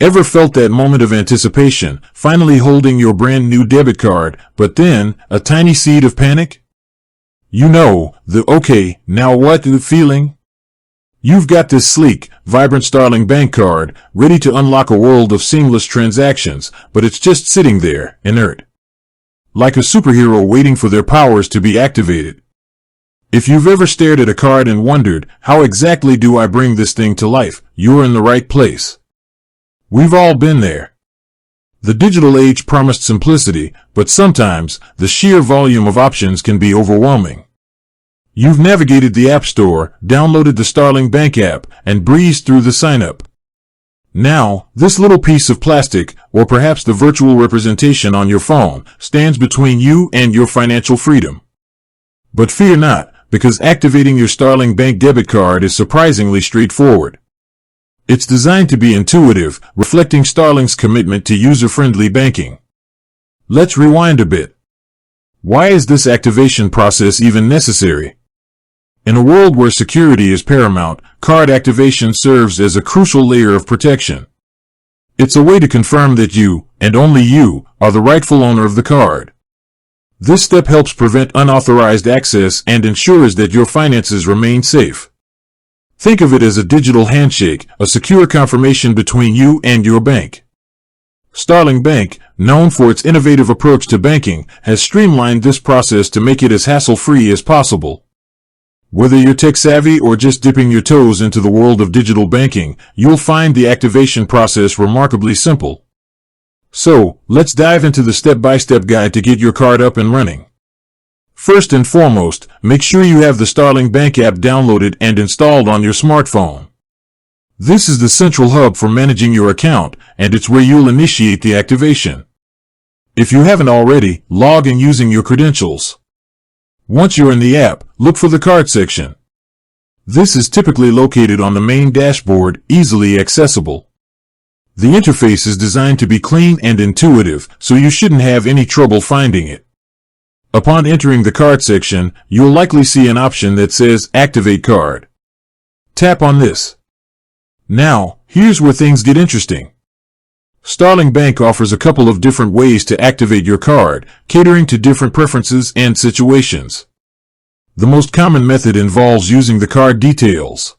Ever felt that moment of anticipation, finally holding your brand new debit card, but then, a tiny seed of panic? You know, the okay, now what feeling? You've got this sleek, vibrant Starling Bank card, ready to unlock a world of seamless transactions, but it's just sitting there, inert. Like a superhero waiting for their powers to be activated. If you've ever stared at a card and wondered, how exactly do I bring this thing to life, you're in the right place. We've all been there. The digital age promised simplicity, but sometimes, the sheer volume of options can be overwhelming. You've navigated the App Store, downloaded the Starling Bank app, and breezed through the sign-up. Now, this little piece of plastic, or perhaps the virtual representation on your phone, stands between you and your financial freedom. But fear not, because activating your Starling Bank debit card is surprisingly straightforward. It's designed to be intuitive, reflecting Starling's commitment to user-friendly banking. Let's rewind a bit. Why is this activation process even necessary? In a world where security is paramount, card activation serves as a crucial layer of protection. It's a way to confirm that you, and only you, are the rightful owner of the card. This step helps prevent unauthorized access and ensures that your finances remain safe. Think of it as a digital handshake, a secure confirmation between you and your bank. Starling Bank, known for its innovative approach to banking, has streamlined this process to make it as hassle-free as possible. Whether you're tech-savvy or just dipping your toes into the world of digital banking, you'll find the activation process remarkably simple. So, let's dive into the step-by-step guide to get your card up and running. First and foremost, make sure you have the Starling Bank app downloaded and installed on your smartphone. This is the central hub for managing your account, and it's where you'll initiate the activation. If you haven't already, log in using your credentials. Once you're in the app, look for the card section. This is typically located on the main dashboard, easily accessible. The interface is designed to be clean and intuitive, so you shouldn't have any trouble finding it. Upon entering the card section, you'll likely see an option that says Activate Card. Tap on this. Now, here's where things get interesting. Starling Bank offers a couple of different ways to activate your card, catering to different preferences and situations. The most common method involves using the card details.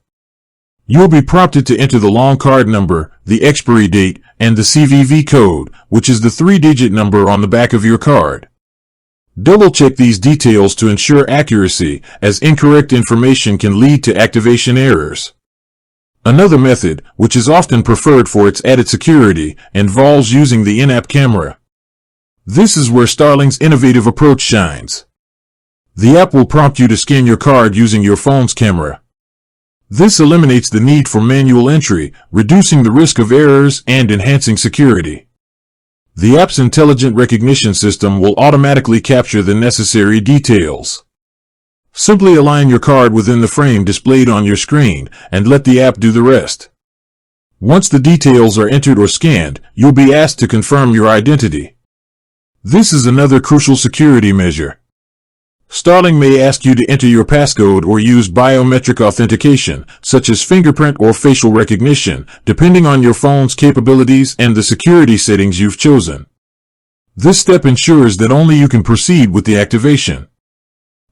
You'll be prompted to enter the long card number, the expiry date, and the CVV code, which is the 3-digit number on the back of your card. Double-check these details to ensure accuracy, as incorrect information can lead to activation errors. Another method, which is often preferred for its added security, involves using the in-app camera. This is where Starling's innovative approach shines. The app will prompt you to scan your card using your phone's camera. This eliminates the need for manual entry, reducing the risk of errors and enhancing security. The app's intelligent recognition system will automatically capture the necessary details. Simply align your card within the frame displayed on your screen, and let the app do the rest. Once the details are entered or scanned, you'll be asked to confirm your identity. This is another crucial security measure. Starling may ask you to enter your passcode or use biometric authentication, such as fingerprint or facial recognition, depending on your phone's capabilities and the security settings you've chosen. This step ensures that only you can proceed with the activation.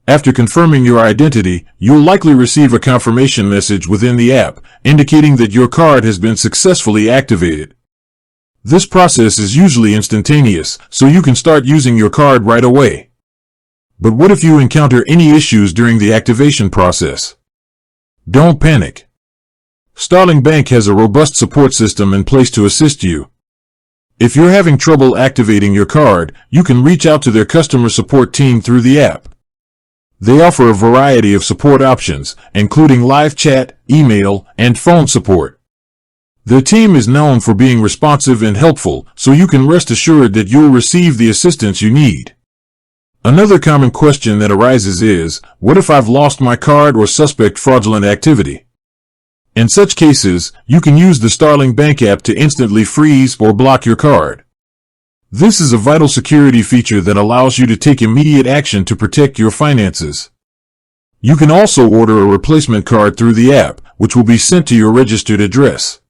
After confirming your identity, you'll likely receive a confirmation message within the app, indicating that your card has been successfully activated. This process is usually instantaneous, so you can start using your card right away. But what if you encounter any issues during the activation process? Don't panic. Starling Bank has a robust support system in place to assist you. If you're having trouble activating your card, you can reach out to their customer support team through the app. They offer a variety of support options, including live chat, email, and phone support. Their team is known for being responsive and helpful, so you can rest assured that you'll receive the assistance you need. Another common question that arises is, what if I've lost my card or suspect fraudulent activity? In such cases, you can use the Starling Bank app to instantly freeze or block your card. This is a vital security feature that allows you to take immediate action to protect your finances. You can also order a replacement card through the app, which will be sent to your registered address.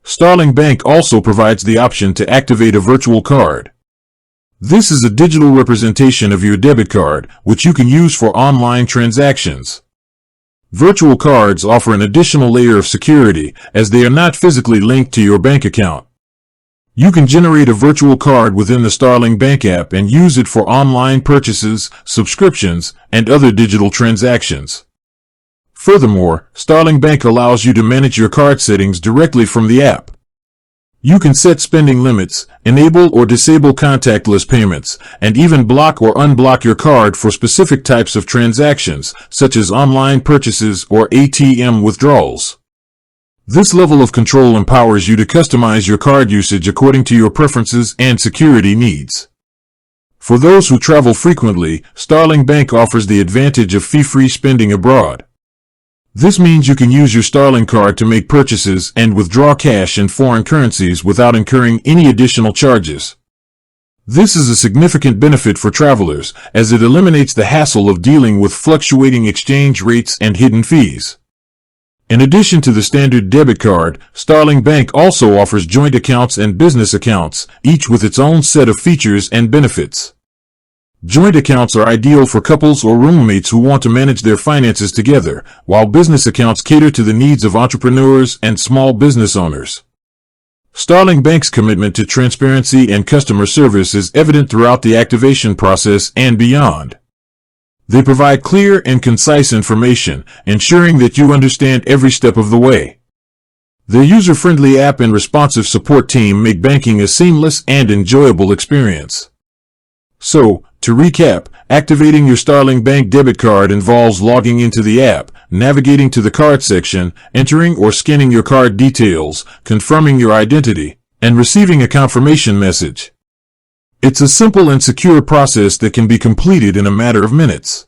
Starling Bank also provides the option to activate a virtual card. This is a digital representation of your debit card, which you can use for online transactions. Virtual cards offer an additional layer of security, as they are not physically linked to your bank account. You can generate a virtual card within the Starling Bank app and use it for online purchases, subscriptions, and other digital transactions. Furthermore, Starling Bank allows you to manage your card settings directly from the app. You can set spending limits, enable or disable contactless payments, and even block or unblock your card for specific types of transactions, such as online purchases or ATM withdrawals. This level of control empowers you to customize your card usage according to your preferences and security needs. For those who travel frequently, Starling Bank offers the advantage of fee-free spending abroad. This means you can use your Starling card to make purchases and withdraw cash in foreign currencies without incurring any additional charges. This is a significant benefit for travelers, as it eliminates the hassle of dealing with fluctuating exchange rates and hidden fees. In addition to the standard debit card, Starling Bank also offers joint accounts and business accounts, each with its own set of features and benefits. Joint accounts are ideal for couples or roommates who want to manage their finances together, while business accounts cater to the needs of entrepreneurs and small business owners. Starling Bank's commitment to transparency and customer service is evident throughout the activation process and beyond. They provide clear and concise information, ensuring that you understand every step of the way. Their user-friendly app and responsive support team make banking a seamless and enjoyable experience. So, to recap, activating your Starling Bank debit card involves logging into the app, navigating to the card section, entering or scanning your card details, confirming your identity, and receiving a confirmation message. It's a simple and secure process that can be completed in a matter of minutes.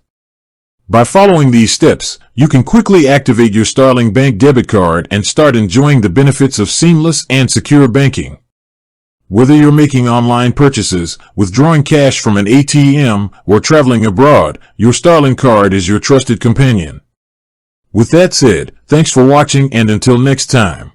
By following these steps, you can quickly activate your Starling Bank debit card and start enjoying the benefits of seamless and secure banking. Whether you're making online purchases, withdrawing cash from an ATM, or traveling abroad, your Starling card is your trusted companion. With that said, thanks for watching, and until next time.